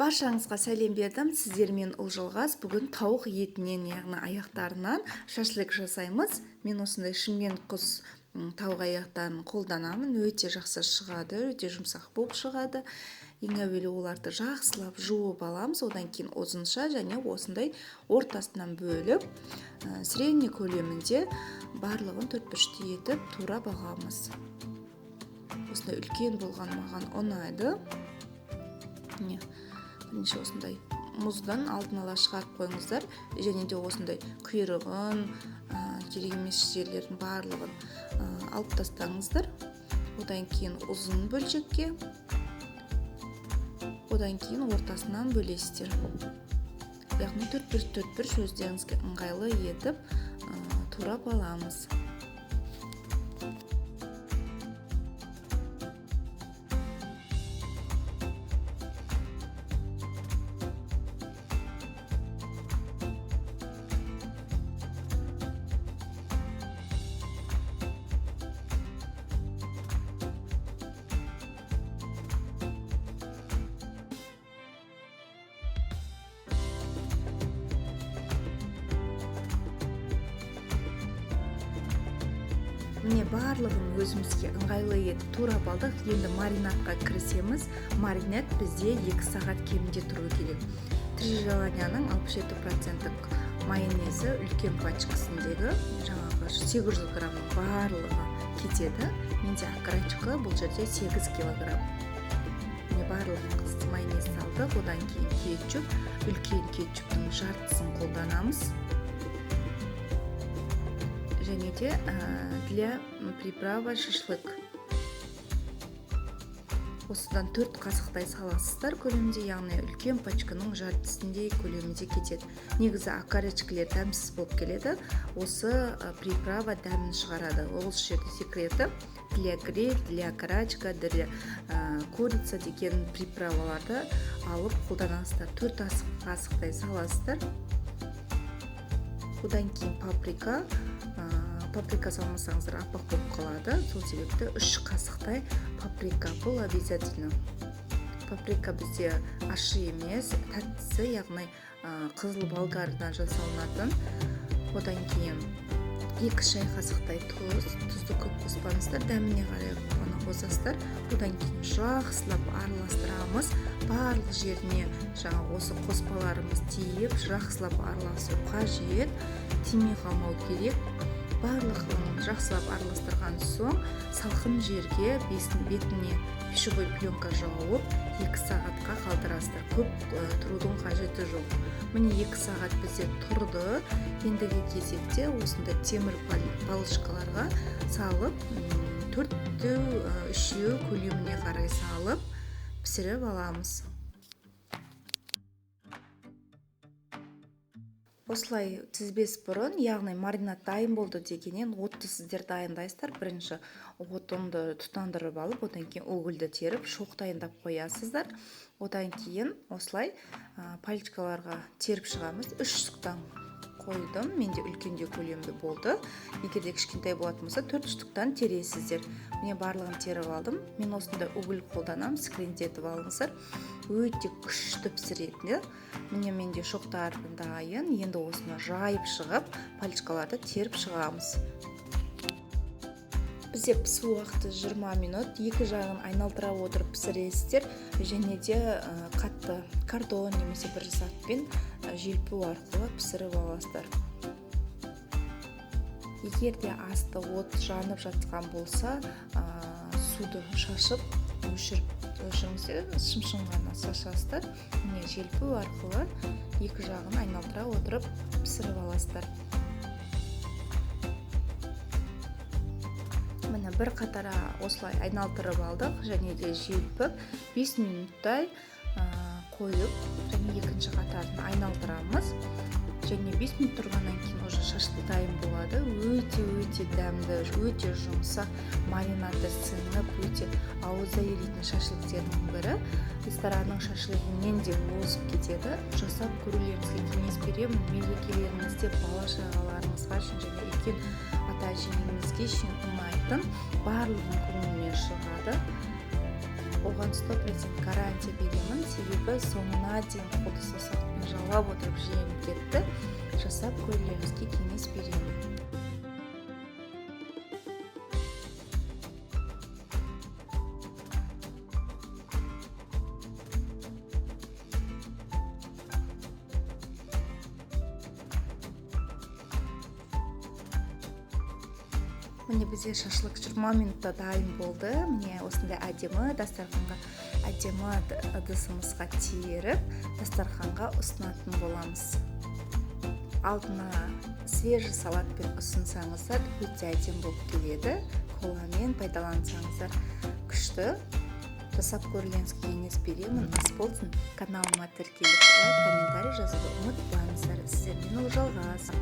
Баршаңызға сәлем бердім. Сіздермен Ұлжылғас. Бүгін тауық етінен, яғни аяқтарынан шашлык жасаймыз. Мен осындай шымкент құс тауық аяқтарын қолданамын. Өте жақсы шығады, өте жұмсақ болып шығады. Ең әуелі оларды жақсылап жуып аламыз. Одан кейін ұзынша және осындай ортасынан бөліп, средний көлемінде барлығын 4-5 етіп тура бағамыз. Осындай үлкен болған маған ұнайды. Бірінші осындай мұздан алдын ала шығарып қойыңыздар, және де осындай құйрығын, керек емес жерлердің барлығын алып тастаңыздар. Одан кейін ұзын бөлшекке, одан кейін ортасынан бөлесіздер. Яғни 4-1 өздеріңізге ыңғайлы етіп турап аламыз. Міне барлығын өзімізге ыңғайлы етіп турап алдық. Енді маринадқа кірісеміз. Маринад бізде 2 сағат кемінде тұру керек. Трижеланияның 67% майонезі үлкен пачкасындегі жаңағы 800 грамның барлығы кетеді. Менде окрачка бұл жерде 8 килограмм. Міне барлығы майонез салдық. Одан кейін кетчуп, үлкен кетчуптың жартысын қолданамыз. Және де для приправа шашлык. Осыдан 4 қасықтай саласыздар көлемде, яғни үлкен пачканың жартысындай көлемінде кетеді. Негізі окорочкілер дәмсіз болып келеді. Осы приправа дәмін шығарады. Ол жерде секреті для гриль, для окорочка, для курица деген приправаларды алып қолданасыздар. 4 қасықтай саласыздар. Одан кейін паприка салмасаңыздар аппақ болып қалады. Сол себепті 3 қасықтай паприка, бұл обязательно. Паприка бізде ащы емес, тәттісі, яғни қызыл болгардан жасалынатын. Одан кейін 2 шай қасықтай тұзды көп қоспаңыздар, дәміне қарай оны қосасыздар. Одан кейін жақсылап араластырамыз. Барлық жеріне жаңа осы қоспаларымыз тиіп, жақсылап араласу қажет, тимей қалмау керек. Барлығын жақсылап араластырған соң салқын жерге бетіне пищевой пленка жауып 2 сағатқа қалдырасыздар. Көп тұрудың қажеті жоқ. Міне 2 сағат бізде тұрды. Ендігі кезекте осында темір палышкаларға салып, 4-3 көлеміне қарай салып пісіріп аламыз. Осылай тізбес бұрын, яғни маринад дайын болды дегеннен отты сіздер дайындайсыздар. Бірінші отынды тұтандырып алып, одан кейін өгілді теріп, шоқ дайындап қоясыздар. Одан кейін осылай паличкаларға теріп шығамыз. 3 штуктан қойдым. Менде үлкенде көлемді болды. Егер де кішкентай болатын болса 4 штуктан тересіздер. Мен барлығын теріп алдым. Мен осында өгіл қолданам, скринтетіп алыңыздар. Өте күшті пісіреді. Міне менде шоқтар дайын. Енді осыны жайып шығып, паличкаларды теріп шығамыз. Бізде пісу уақыты 20 минут. 2 жағын айналдыра отырып пісіресіздер. Және де қатты картон немесе бір сатпен желпу арқылы пісіріп аласыздар. Егер де асты от жанып жатқан болса, суды шашып өшіріңіздер, шым-шым ғана шашасыздар. Міне желпу арқылы 2 жағын айналдыра отырып пісіріп аласыздар. Міне бір қатара осылай айналдырып алдық, және де желпіп 5 минуттай қойып, және екінші қатарын айналдырамыз. Және 5 минут тұрғаннан кейін уже шашлык дайын болады. Өте дәмді, өте жұмсақ, маринады сіңіп, өте ауызда еритін шашлыктердің бірі. Ресторанның шашлығымен де озып кетеді. Жасап көрулеріңізге кеңес беремін. Мерекелеріңізде бала шағаларыңызға және үлкен ата-әжеңізге ұнайтын барлығын көңілінен шығады. оған 100% гарантия беремін, себебі соңына дейін қолды саусақпен жалап отырып жиенімдерді жасап көрулеріңізге кеңес беремін. Міне бізде шашлык 20 минутта дайын болды. Міне осындай әдемі дастарханға, әдемі ыдысымызға теріп, дастарханға ұсынатын боламыз. Алдына свежий салатпен ұсынсаңыздар өте әдемі болып келеді. Коламен пайдалансаңыздар күшті. Жасап көрулеріңізге кеңес беремін. Ас болсын. Каналыма тіркеліп, лайк, комментарий жазуды ұмытпаңыздар. Сіздермен ол жалғас.